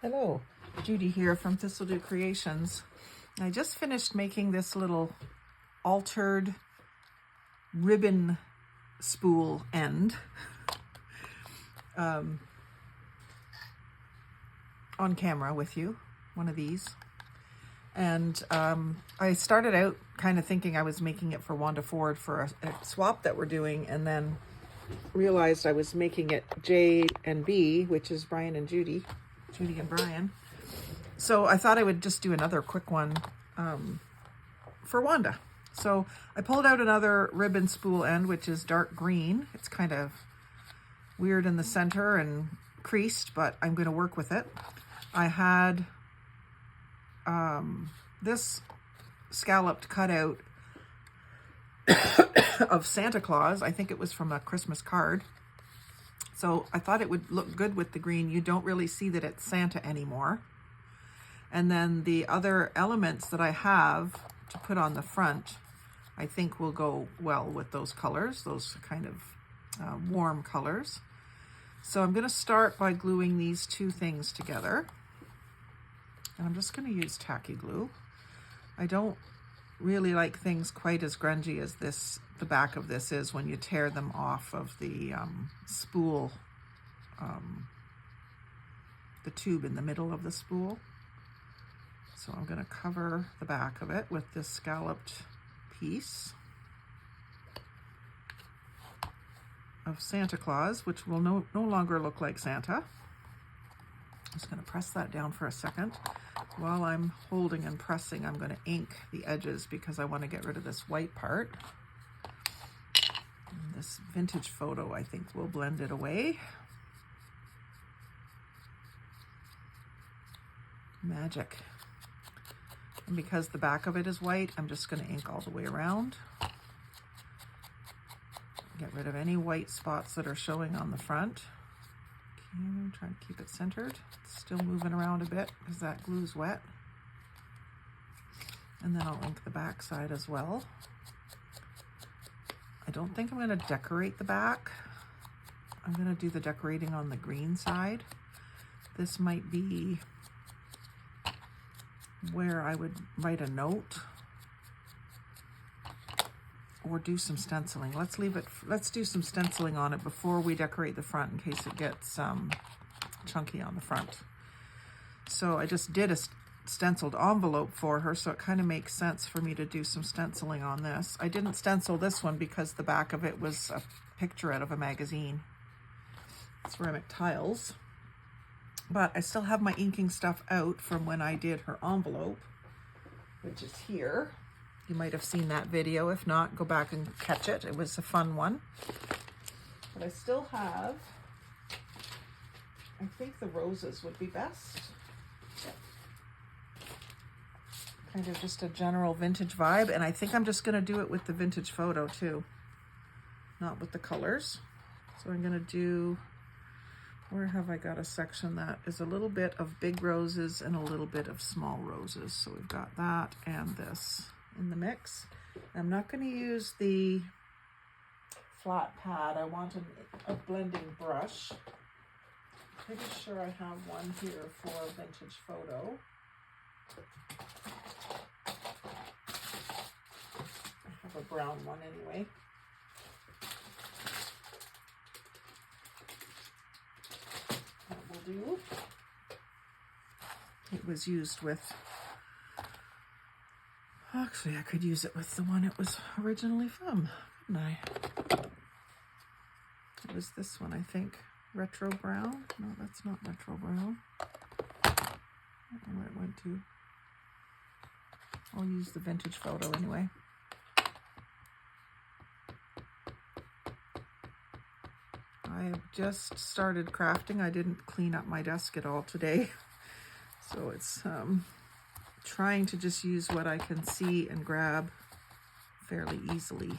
Hello, Judy here from Thistledew Creations. I just finished making this little altered ribbon spool end on camera with you, one of these. And I started out kind of thinking I was making it for Wanda Ford for a swap that we're doing, and then realized I was making it J and B, which is Brian and Judy and Brian. So I thought I would just do another quick one for Wanda. So I pulled out another ribbon spool end, which is dark green. It's kind of weird in the center and creased, but I'm going to work with it. I had this scalloped cutout of Santa Claus. I think it was from a Christmas card. So I thought it would look good with the green. You don't really see that it's Santa anymore. And then the other elements that I have to put on the front, I think will go well with those colors, those kind of warm colors. So I'm going to start by gluing these two things together. And I'm just going to use tacky glue. I don't really like things quite as grungy as this, the back of this is when you tear them off of the spool, the tube in the middle of the spool. So I'm going to cover the back of it with this scalloped piece of Santa Claus, which will no longer look like Santa. I'm just going to press that down for a second. While I'm holding and pressing, I'm going to ink the edges because I want to get rid of this white part. And this vintage photo, I think, will blend it away. Magic. And because the back of it is white, I'm just going to ink all the way around. Get rid of any white spots that are showing on the front. Okay, try to keep it centered. It's still moving around a bit because that glue's wet. And then I'll ink the back side as well. I don't think I'm going to decorate the back. I'm going to do the decorating on the green side. This might be where I would write a note or do some stenciling. Let's do some stenciling on it before we decorate the front in case it gets chunky on the front. So I just did a stenciled envelope for her, so it kind of makes sense for me to do some stenciling on this. I didn't stencil this one because the back of it was a picture out of a magazine. Ceramic tiles. But I still have my inking stuff out from when I did her envelope, which is here. You might have seen that video. If not, go back and catch it. It was a fun one. But I still have, I think the roses would be best. Kind of just a general vintage vibe. And I think I'm just going to do it with the vintage photo too, not with the colors. So I'm going to do, where have I got a section that is a little bit of big roses and a little bit of small roses. So we've got that and this in the mix. I'm not going to use the flat pad. I want a blending brush. Pretty sure I have one here for vintage photo. I have a brown one anyway. That will do. It was used with, actually I could use it with the one it was originally from, couldn't I? It was this one, I think. Retro brown? No, that's not retro brown. I don't know where it went to. I'll use the vintage photo anyway. I just started crafting. I didn't clean up my desk at all today. So it's trying to just use what I can see and grab fairly easily.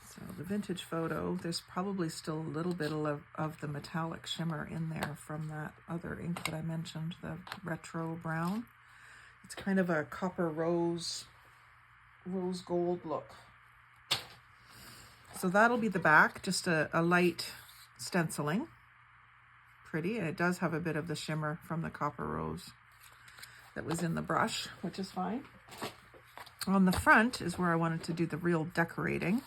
So the vintage photo, there's probably still a little bit of the metallic shimmer in there from that other ink that I mentioned, the retro brown. It's kind of a copper rose gold look. So that'll be the back, just a light stenciling. Pretty, and it does have a bit of the shimmer from the copper rose that was in the brush, which is fine. On the front is where I wanted to do the real decorating.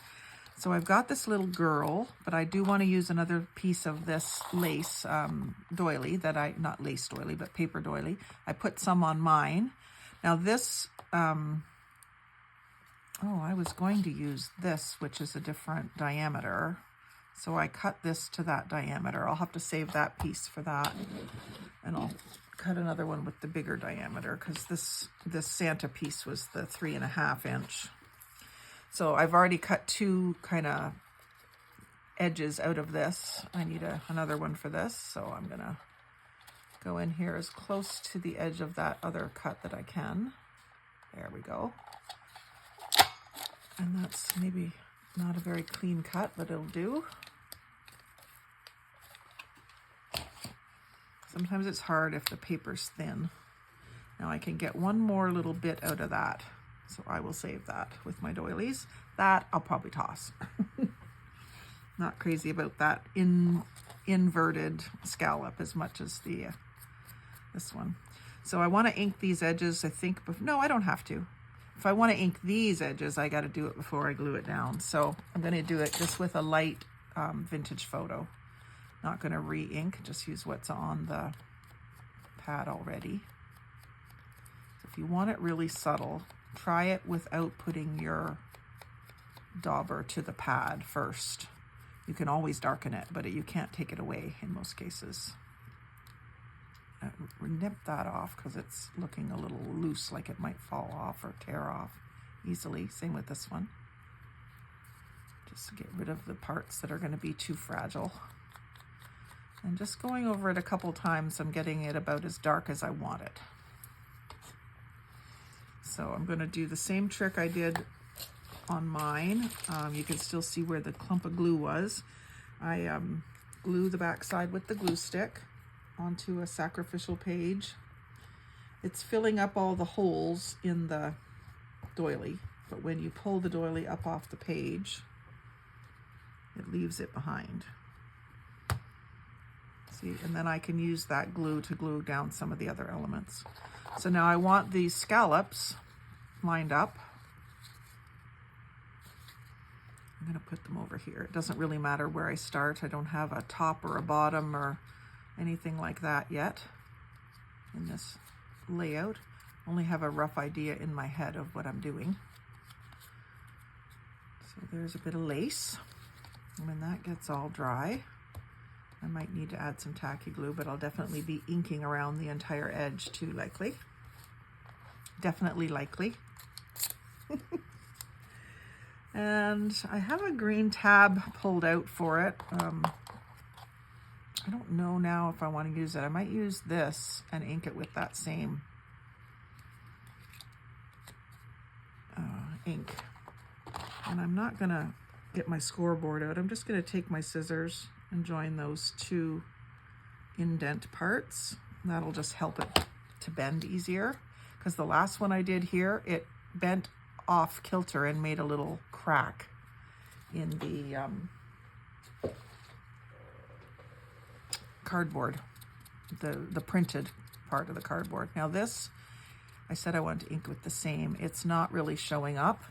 So I've got this little girl, but I do want to use another piece of this lace doily that not lace doily, but paper doily. I put some on mine. Now this, I was going to use this, which is a different diameter. So I cut this to that diameter. I'll have to save that piece for that. And I'll cut another one with the bigger diameter because this Santa piece was the 3.5 inch. So I've already cut 2 kind of edges out of this. I need another one for this. So I'm gonna go in here as close to the edge of that other cut that I can. There we go. And that's maybe not a very clean cut, but it'll do. Sometimes it's hard if the paper's thin. Now I can get one more little bit out of that. So I will save that with my doilies. That I'll probably toss. Not crazy about that inverted scallop as much as this one. So I want to ink these edges, I think. No, I don't have to. If I want to ink these edges, I got to do it before I glue it down. So I'm going to do it just with a light vintage photo. Not going to re-ink, just use what's on the pad already. So if you want it really subtle, try it without putting your dauber to the pad first. You can always darken it, but you can't take it away in most cases. Nip that off because it's looking a little loose, like it might fall off or tear off easily. Same with this one. Just to get rid of the parts that are going to be too fragile. And just going over it a couple times, I'm getting it about as dark as I want it. So I'm going to do the same trick I did on mine. You can still see where the clump of glue was. I glue the back side with the glue stick onto a sacrificial page. It's filling up all the holes in the doily, but when you pull the doily up off the page, it leaves it behind. See, and then I can use that glue to glue down some of the other elements. So now I want these scallops lined up. I'm going to put them over here. It doesn't really matter where I start. I don't have a top or a bottom or anything like that yet in this layout. Only have a rough idea in my head of what I'm doing. So there's a bit of lace. And when that gets all dry, I might need to add some tacky glue, but I'll definitely be inking around the entire edge too, likely. Definitely likely. And I have a green tab pulled out for it. I don't know now if I want to use it. I might use this and ink it with that same ink. And I'm not going to get my scoreboard out. I'm just going to take my scissors and join those 2 indent parts. That'll just help it to bend easier, because the last one I did here, it bent off kilter and made a little crack in the cardboard, the printed part of the cardboard. Now this, I said I wanted to ink with the same. It's not really showing up.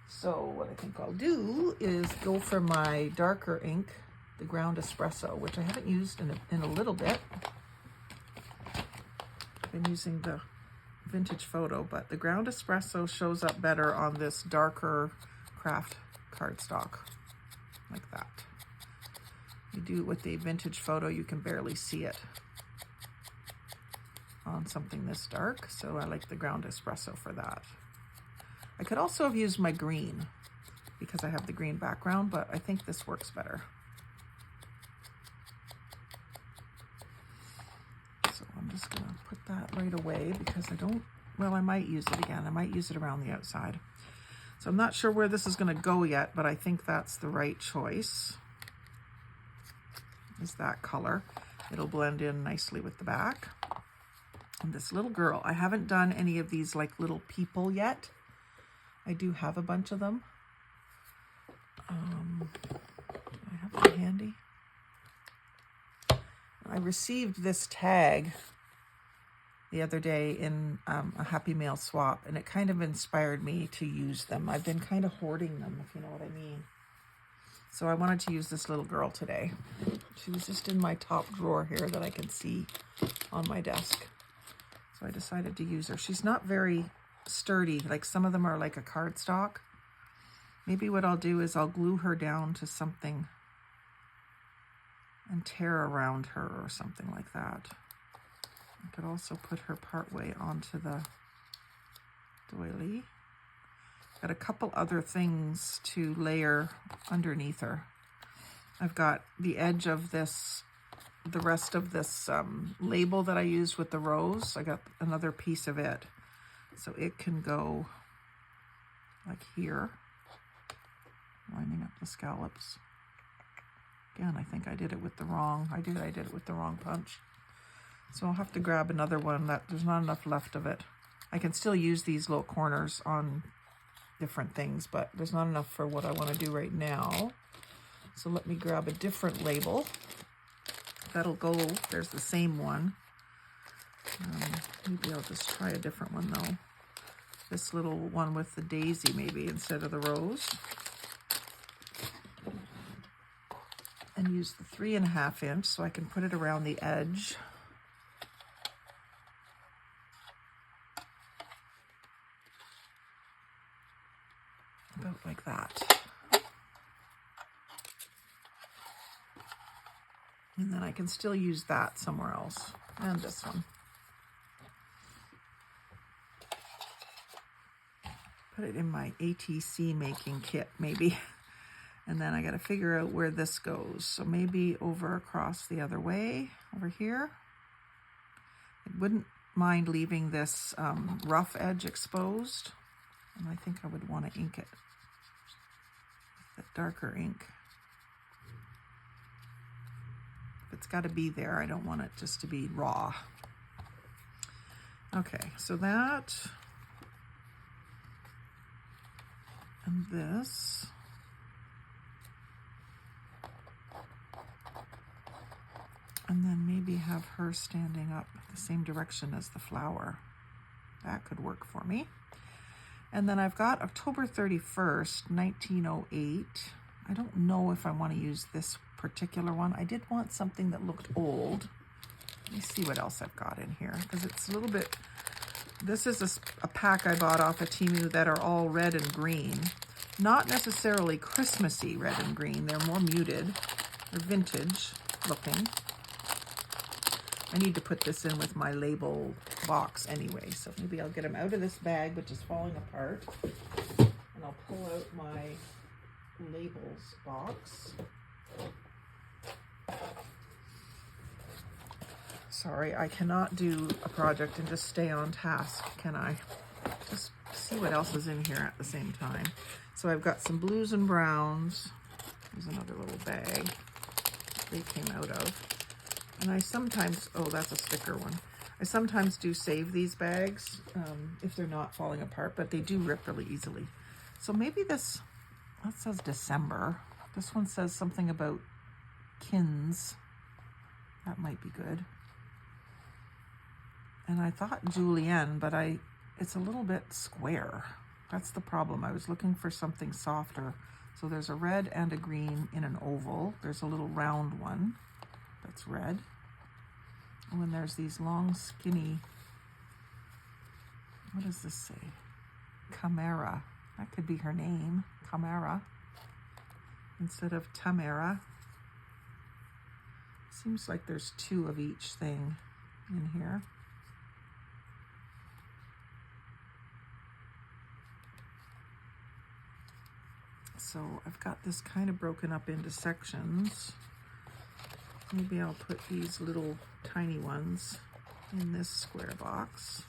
So what I think I'll do is go for my darker ink, the ground espresso, which I haven't used in a little bit. I've been using the vintage photo, but the ground espresso shows up better on this darker craft cardstock, like that. You do it with the vintage photo, you can barely see it on something this dark, so I like the ground espresso for that. I could also have used my green because I have the green background, but I think this works better. So I'm just going to put that right away because I might use it again. I might use it around the outside. So I'm not sure where this is going to go yet, but I think that's the right choice. Is that color. It'll blend in nicely with the back. And this little girl, I haven't done any of these like little people yet. I do have a bunch of them. Do I have them handy? I received this tag the other day in a Happy Mail swap, and it kind of inspired me to use them. I've been kind of hoarding them, if you know what I mean. So I wanted to use this little girl today. She was just in my top drawer here that I can see on my desk. So I decided to use her. She's not very sturdy. Like some of them are like a cardstock. Maybe what I'll do is I'll glue her down to something and tear around her or something like that. I could also put her partway onto the doily. Got a couple other things to layer underneath her. I've got the edge of this, the rest of this label that I used with the rose. I got another piece of it. So it can go like here, lining up the scallops. Again, I think I did it with the wrong, I did it with the wrong punch. So I'll have to grab another one that there's not enough left of it. I can still use these little corners on different things, but there's not enough for what I want to do right now. So let me grab a different label. That'll go, there's the same one. Maybe I'll just try a different one though. This little one with the daisy maybe instead of the rose. And use the 3.5 inch so I can put it around the edge. About like that. And then I can still use that somewhere else. And this one. Put it in my ATC making kit maybe. And then I got to figure out where this goes. So maybe over across the other way, over here. I wouldn't mind leaving this rough edge exposed. And I think I would want to ink it with the darker ink. If it's got to be there, I don't want it just to be raw. Okay, so that and this. And then maybe have her standing up the same direction as the flower. That could work for me. And then I've got October 31st, 1908. I don't know if I want to use this particular one. I did want something that looked old. Let me see what else I've got in here, because it's a little bit, this is a pack I bought off of Temu that are all red and green. Not necessarily Christmassy red and green. They're more muted. They're vintage looking. I need to put this in with my label box anyway, so maybe I'll get them out of this bag, which is falling apart, and I'll pull out my labels box. Sorry, I cannot do a project and just stay on task, can I? Just see what else is in here at the same time. So I've got some blues and browns. There's another little bag they came out of. And I sometimes, oh, that's a sticker one. I sometimes do save these bags if they're not falling apart, but they do rip really easily. So maybe this, that says December. This one says something about kins. That might be good. And I thought julienne, but it's a little bit square. That's the problem. I was looking for something softer. So there's a red and a green in an oval. There's a little round one that's red. And then there's these long, skinny, what does this say? Chimera. That could be her name, Chimera, instead of Tamara. Seems like there's two of each thing in here. So I've got this kind of broken up into sections. Maybe I'll put these little tiny ones in this square box.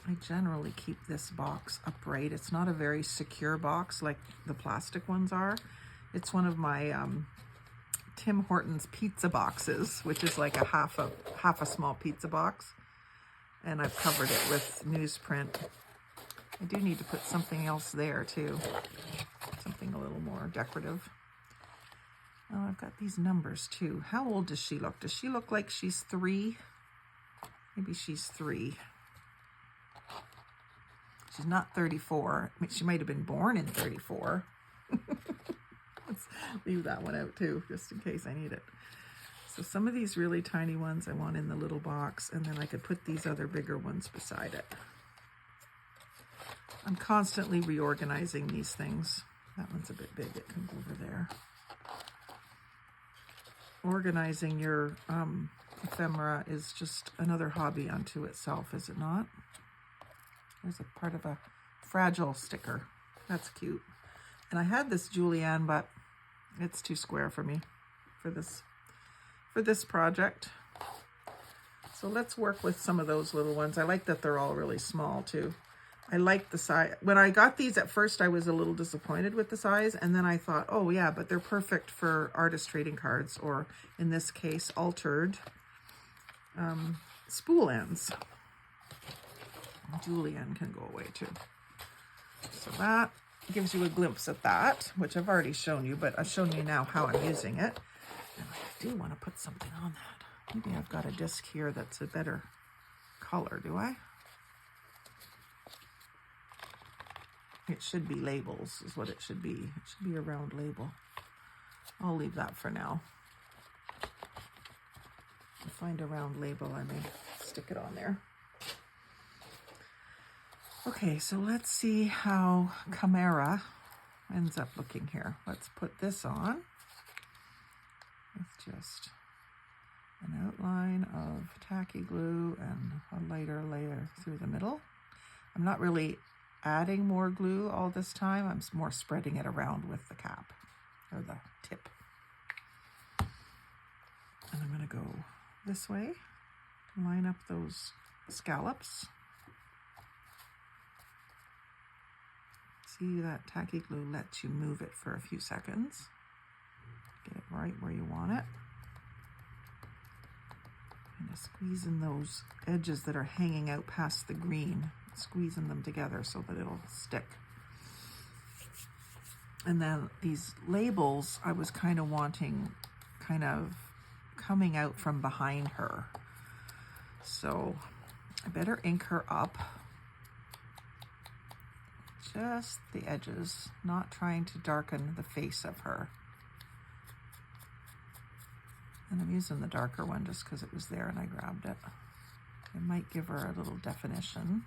I generally keep this box upright. It's not a very secure box like the plastic ones are. It's one of my Tim Hortons pizza boxes, which is like a half a small pizza box. and I've covered it with newsprint. I do need to put something else there too, something a little more decorative. Oh, I've got these numbers too. How old does she look? Does she look like she's 3? Maybe she's 3. She's not 34. I mean, she might have been born in 34. Let's leave that one out too, just in case I need it. So some of these really tiny ones I want in the little box, and then I could put these other bigger ones beside it. I'm constantly reorganizing these things. That one's a bit big, it can go over there. Organizing your ephemera is just another hobby unto itself, is it not? There's a part of a fragile sticker. That's cute. And I had this julienne, but it's too square for me for this project. So let's work with some of those little ones. I like that they're all really small too. I like the size. When I got these at first, I was a little disappointed with the size, and then I thought, oh yeah, but they're perfect for artist trading cards, or in this case, altered spool ends. Julienne can go away too. So that gives you a glimpse at that, which I've already shown you, but I've shown you now how I'm using it. And I do want to put something on that. Maybe I've got a disc here that's a better color, do I? It should be labels is what it should be. It should be a round label. I'll leave that for now. If I find a round label, I may stick it on there. Okay, so let's see how Chimera ends up looking here. Let's put this on with just an outline of tacky glue and a lighter layer through the middle. I'm not really adding more glue all this time. I'm more spreading it around with the cap or the tip. And I'm going to go this way to line up those scallops. See, that tacky glue lets you move it for a few seconds. Get it right where you want it. Kind of squeezing those edges that are hanging out past the green, squeezing them together so that it'll stick. And then these labels, I was kind of wanting kind of coming out from behind her. So I better ink her up. Just the edges, not trying to darken the face of her. And I'm using the darker one just because it was there and I grabbed it. It might give her a little definition.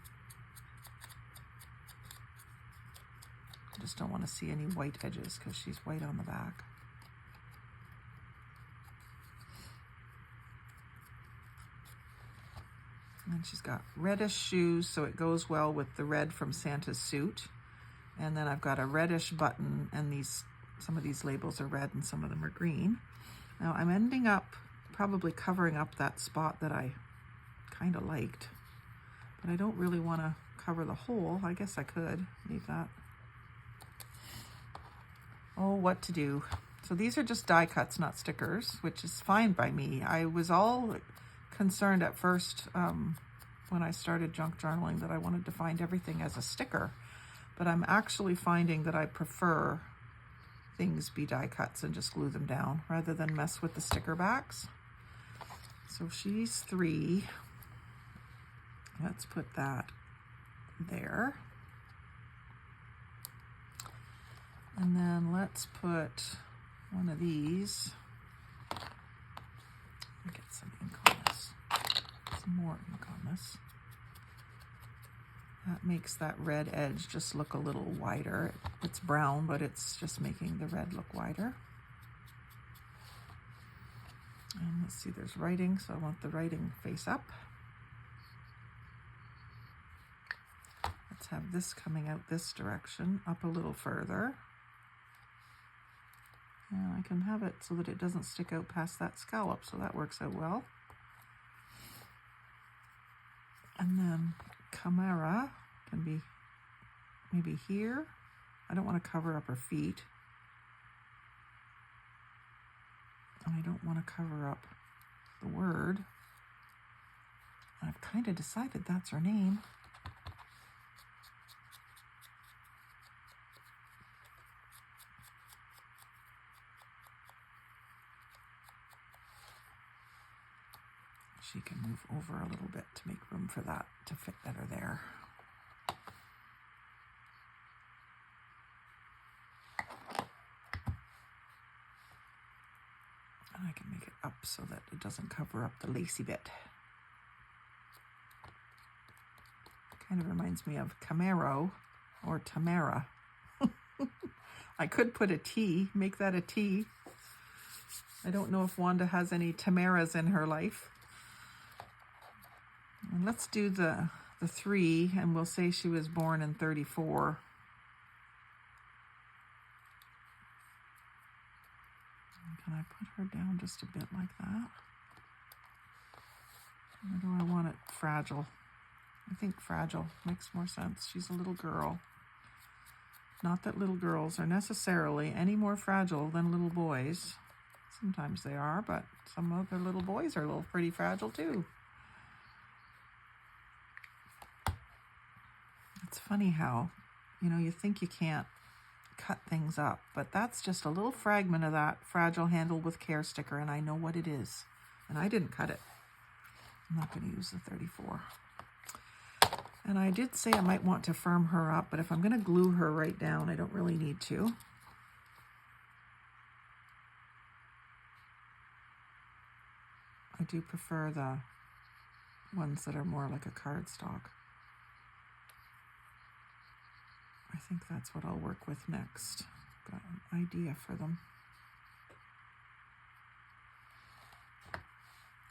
I just don't want to see any white edges because she's white on the back. And she's got reddish shoes, so it goes well with the red from Santa's suit. And then I've got a reddish button, and some of these labels are red and some of them are green. Now I'm ending up probably covering up that spot that I kind of liked, but I don't really want to cover the whole. I guess I could leave that. Oh, what to do. So these are just die cuts, not stickers, which is fine by me. I was all concerned at first when I started junk journaling that I wanted to find everything as a sticker, but I'm actually finding that I prefer things be die cuts and just glue them down rather than mess with the sticker backs. So she's 3. Let's put that there. And then let's put one of these. Get some ink on this. Some more ink on this. That makes that red edge just look a little wider. It's brown, but it's just making the red look wider. And let's see, there's writing, so I want the writing face up. Let's have this coming out this direction, up a little further. And I can have it so that it doesn't stick out past that scallop, so that works out well. And then Chimera can be maybe here. I don't want to cover up her feet. And I don't want to cover up the word. I've kind of decided that's her name. She can move over a little bit to make room for that to fit better there. And I can make it up so that it doesn't cover up the lacy bit. Kind of reminds me of Camaro or Tamara. I could put a T, make that a T. I don't know if Wanda has any Tamaras in her life. And let's do the 3, and we'll say she was born in 34. Can I put her down just a bit like that? Or do I want it fragile? I think fragile makes more sense. She's a little girl. Not that little girls are necessarily any more fragile than little boys. Sometimes they are, but some other little boys are a little pretty fragile too. It's funny how, you know, you think you can't cut things up, but that's just a little fragment of that fragile handle with care sticker, and I know what it is. And I didn't cut it. I'm not going to use the 34. And I did say I might want to firm her up, but if I'm going to glue her right down, I don't really need to. I do prefer the ones that are more like a cardstock. I think that's what I'll work with next. Got an idea for them.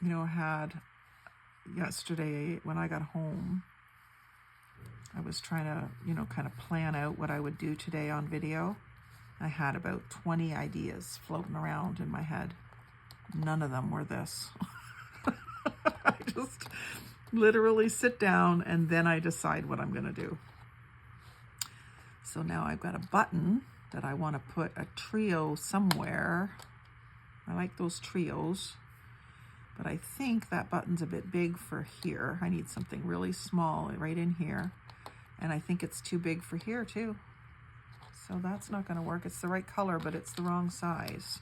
You know, I had yesterday when I got home, I was trying to, you know, kind of plan out what I would do today on video. I had about 20 ideas floating around in my head. None of them were this. I just literally sit down and then I decide what I'm going to do. So now I've got a button that I want to put a trio somewhere. I like those trios, but I think that button's a bit big for here. I need something really small right in here. And I think it's too big for here too. So that's not going to work. It's the right color, but it's the wrong size.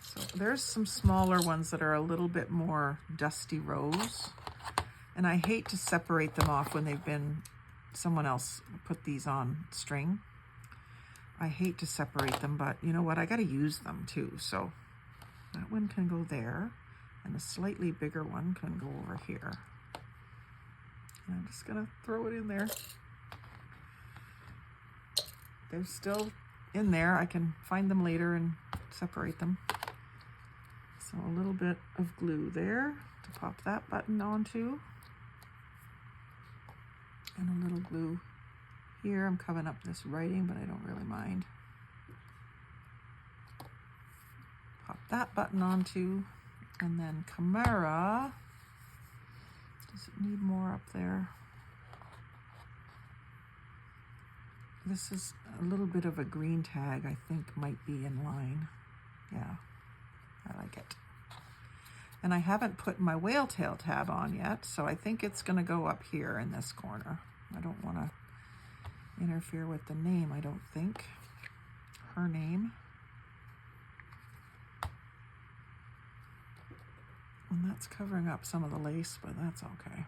So there's some smaller ones that are a little bit more dusty rose. And I hate to separate them off when they've been, someone else put these on string. I hate to separate them, but you know what? I got to use them too. So that one can go there, and a slightly bigger one can go over here. And I'm just gonna throw it in there. They're still in there. I can find them later and separate them. So a little bit of glue there to pop that button onto. And a little glue here. I'm covering up this writing, but I don't really mind. Pop that button onto, and then Camara. Does it need more up there? This is a little bit of a green tag, I think might be in line. Yeah, I like it. And I haven't put my whale tail tab on yet, so I think it's gonna go up here in this corner. I don't wanna interfere with the name, I don't think. Her name. And that's covering up some of the lace, but that's okay.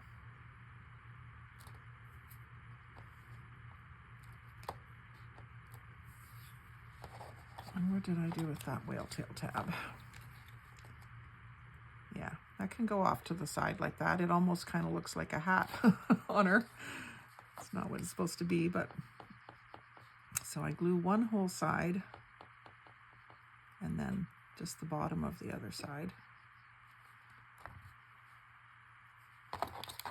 And what did I do with that whale tail tab? Yeah, that can go off to the side like that. It almost kind of looks like a hat on her. It's not what it's supposed to be, but so I glue one whole side and then just the bottom of the other side.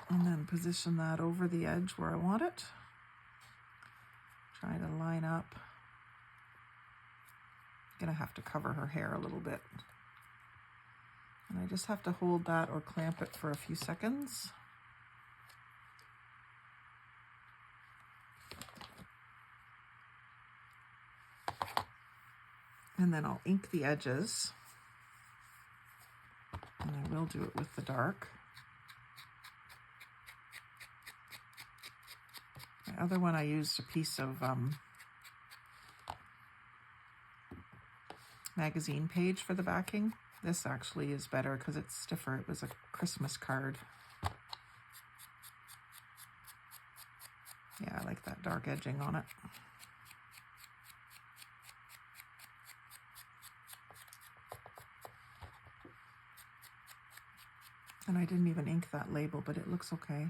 And then position that over the edge where I want it. Try to line up. Gonna have to cover her hair a little bit. And I just have to hold that or clamp it for a few seconds. And then I'll ink the edges. And I will do it with the dark. The other one I used a piece of magazine page for the backing. This actually is better because it's stiffer. It was a Christmas card. Yeah, I like that dark edging on it. And I didn't even ink that label, but it looks okay.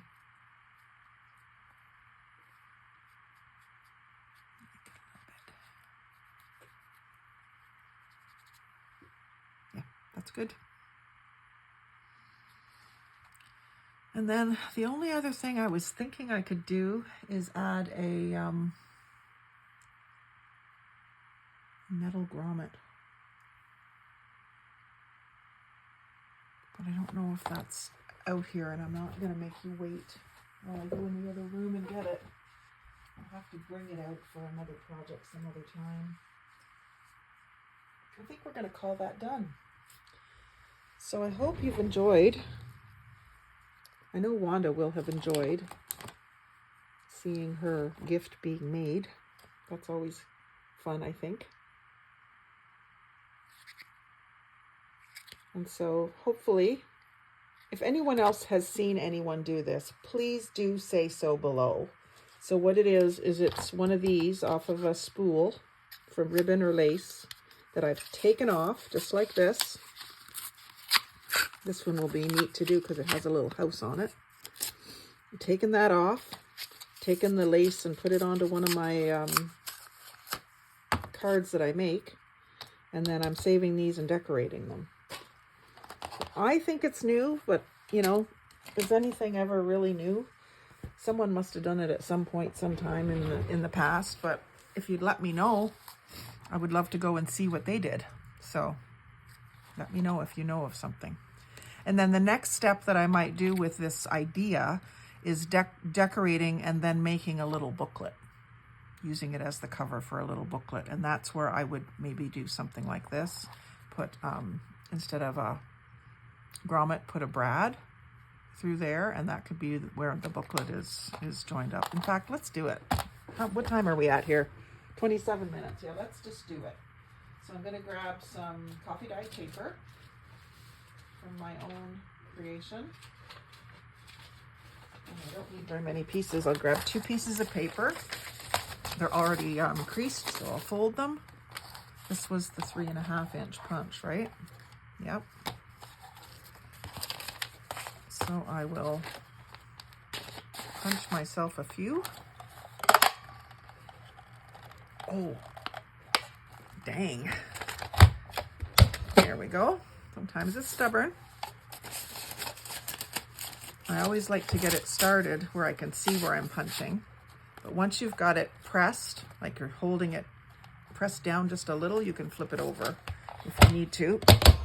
Yeah, that's good. And then the only other thing I was thinking I could do is add a metal grommet. But I don't know if that's out here, and I'm not going to make you wait while I go in the other room and get it. I'll have to bring it out for another project some other time. I think we're going to call that done. So I hope you've enjoyed. I know Wanda will have enjoyed seeing her gift being made. That's always fun, I think. And so hopefully, if anyone else has seen anyone do this, please do say so below. So what it is it's one of these off of a spool from ribbon or lace that I've taken off, just like this. This one will be neat to do because it has a little house on it. I'm taking that off, taking the lace and put it onto one of my cards that I make, and then I'm saving these and decorating them. I think it's new, but you know, is anything ever really new? Someone must have done it at some point, sometime in the past, but if you'd let me know, I would love to go and see what they did. So let me know if you know of something. And then the next step that I might do with this idea is decorating and then making a little booklet, using it as the cover for a little booklet. And that's where I would maybe do something like this. Put, instead of a grommet, put a brad through there, and that could be where the booklet is joined up. In fact, let's do it. What time are we at here? 27 minutes. Yeah, let's just do it. So I'm going to grab some coffee dyed paper from my own creation. And I don't need very many pieces. I'll grab 2 pieces of paper. They're already creased, so I'll fold them. This was the 3.5 inch punch, right? Yep. So I will punch myself a few. Oh, dang. There we go. Sometimes it's stubborn. I always like to get it started where I can see where I'm punching. But once you've got it pressed, like you're holding it pressed down just a little, you can flip it over if you need to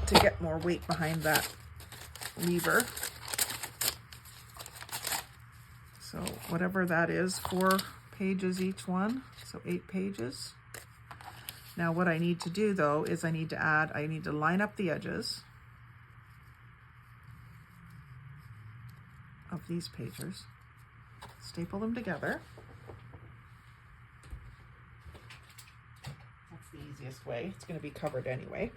get more weight behind that lever. So whatever that is, 4 pages each one, so 8 pages. Now what I need to do though is I need to line up the edges of these pages, staple them together. That's the easiest way. It's going to be covered anyway.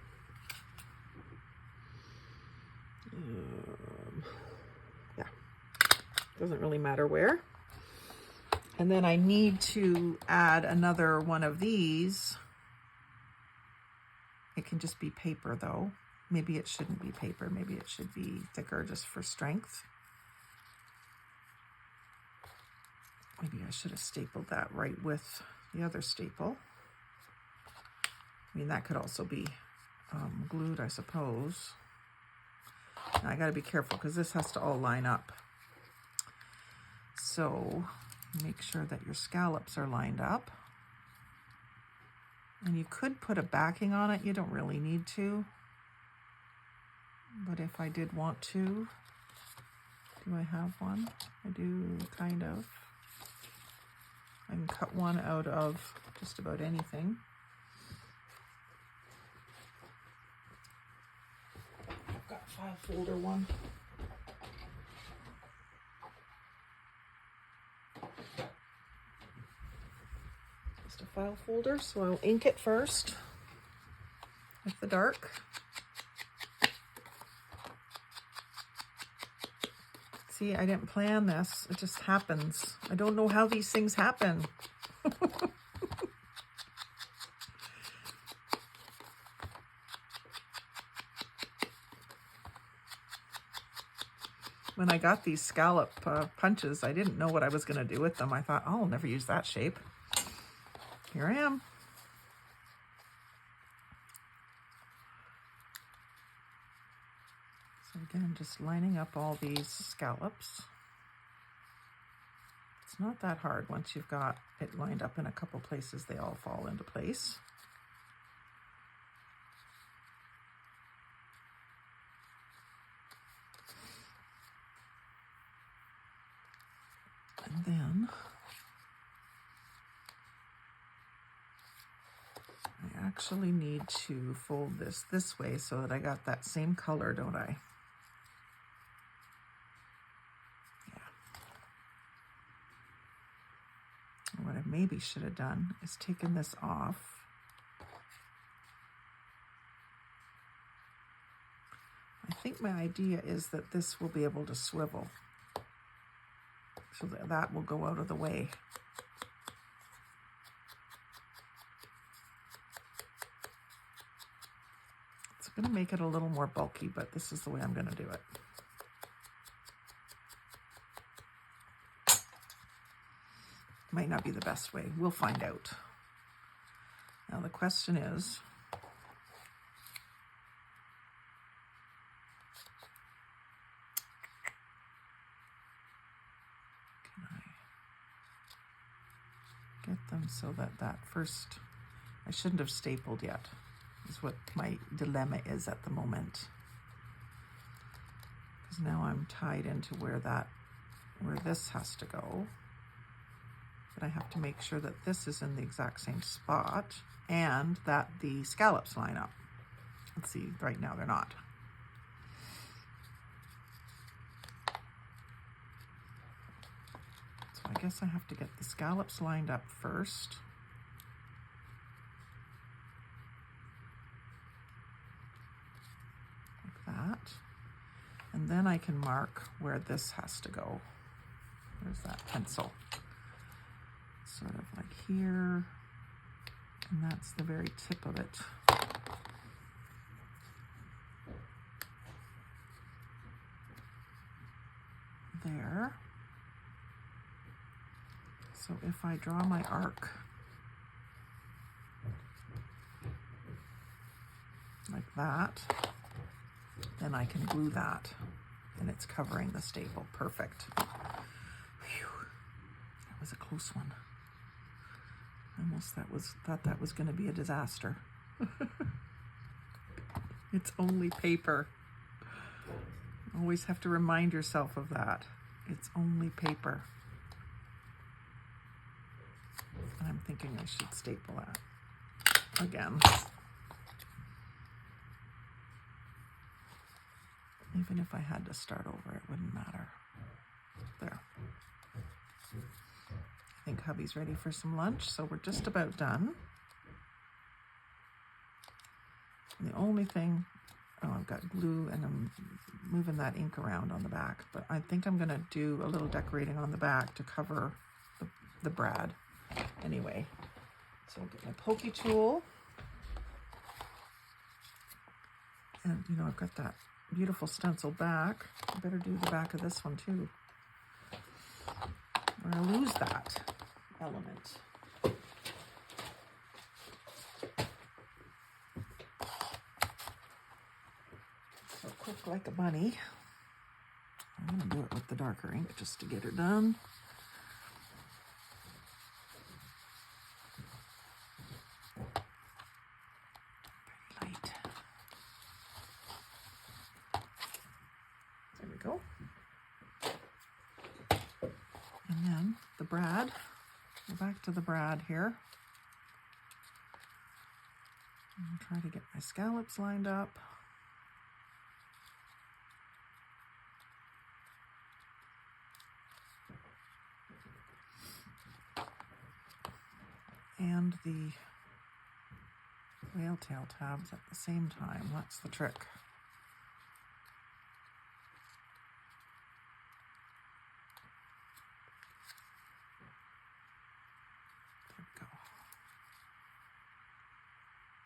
Yeah, doesn't really matter where. And then I need to add another one of these. It can just be paper though. Maybe it shouldn't be paper. Maybe it should be thicker just for strength. Maybe I should have stapled that right with the other staple. I mean, that could also be glued, I suppose. Now I got to be careful because this has to all line up. So make sure that your scallops are lined up. And you could put a backing on it. You don't really need to. But if I did want to, do I have one? I do, kind of. I can cut one out of just about anything. I've got file folder one. Just a file folder, so I'll ink it first with the dark. See, I didn't plan this. It just happens. I don't know how these things happen. When I got these scallop punches, I didn't know what I was going to do with them. I thought, oh, I'll never use that shape. Here I am. So again, just lining up all these scallops. It's not that hard once you've got it lined up in a couple places. They all fall into place. And then I actually need to fold this way so that I got that same color, don't I? Yeah. What I maybe should have done is taken this off. I think my idea is that this will be able to swivel, so that will go out of the way. It's going to make it a little more bulky, but this is the way I'm going to do it. Might not be the best way. We'll find out. Now the question is, get them so that first, I shouldn't have stapled yet, is what my dilemma is at the moment. Because now I'm tied into where this has to go. But I have to make sure that this is in the exact same spot and that the scallops line up. Let's see, right now they're not. I guess I have to get the scallops lined up first. Like that. And then I can mark where this has to go. There's that pencil. Sort of like here. And that's the very tip of it. There. So if I draw my arc like that, then I can glue that and it's covering the staple. Perfect. Whew. That was a close one. Almost thought that was going to be a disaster. It's only paper. Always have to remind yourself of that. It's only paper. And I'm thinking I should staple that again. Even if I had to start over, it wouldn't matter. There. I think hubby's ready for some lunch, so we're just about done. And the only thing, oh, I've got glue and I'm moving that ink around on the back, but I think I'm gonna do a little decorating on the back to cover the brad. Anyway, so I'll get my pokey tool. And you know, I've got that beautiful stencil back. I better do the back of this one too, or I lose that element. So quick like a bunny. I'm gonna do it with the darker ink just to get her done. Brad, go back to the brad here. And try to get my scallops lined up. and the whale tail tabs at the same time. That's the trick. There we go.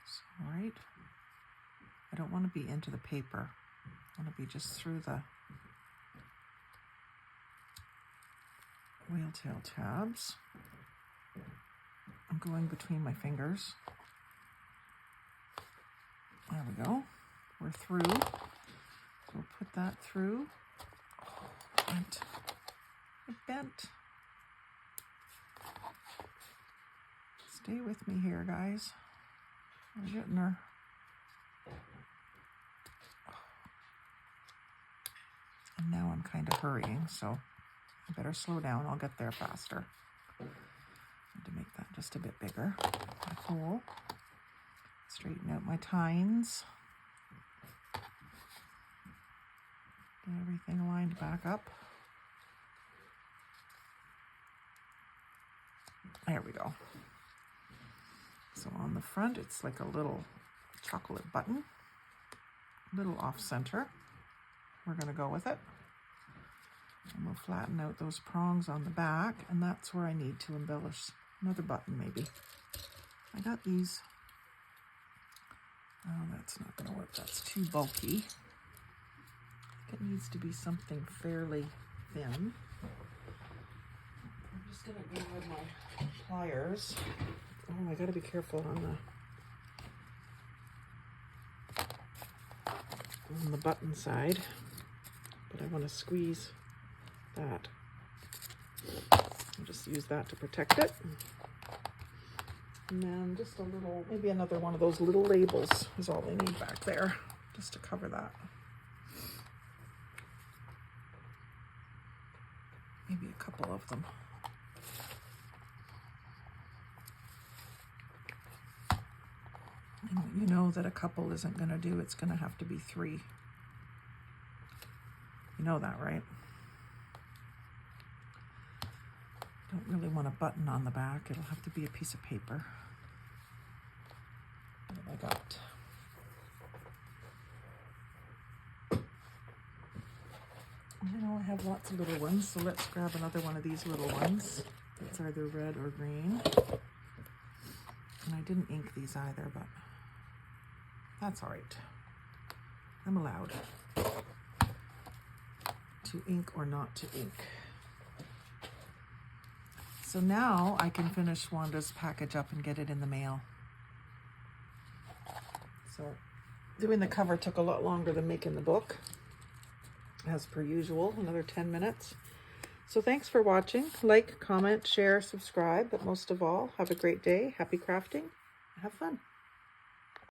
So, right. I don't want to be into the paper. I want to be just through the whale tail tabs. I'm going between my fingers. There we go. We're through. So we'll put that through. Oh, it bent. Stay with me here, guys. We're getting her. And now I'm kind of hurrying, so I better slow down. I'll get there faster. Need to make that just a bit bigger. My hole. Straighten out my tines. Get everything lined back up. There we go. So on the front, it's like a little chocolate button, little off center. We're going to go with it. And we'll flatten out those prongs on the back, and that's where I need to embellish another button maybe. I got these. Oh, that's not going to work. That's too bulky. It needs to be something fairly thin. I'm just going to grab my pliers. Oh, I got to be careful on the button side, but I want to squeeze that. I'll just use that to protect it. And then just a little, maybe another one of those little labels is all I need back there, just to cover that. Maybe a couple of them. And you know that a couple isn't going to do, it's going to have to be 3. You know that, right? Don't really want a button on the back. It'll have to be a piece of paper. What have I got? I know I have lots of little ones, so let's grab another one of these little ones. It's either red or green. And I didn't ink these either, but that's all right. I'm allowed to ink or not to ink. So now I can finish Wanda's package up and get it in the mail. So doing the cover took a lot longer than making the book, as per usual, another 10 minutes. So thanks for watching. Like, comment, share, subscribe, but most of all, have a great day. Happy crafting. Have fun.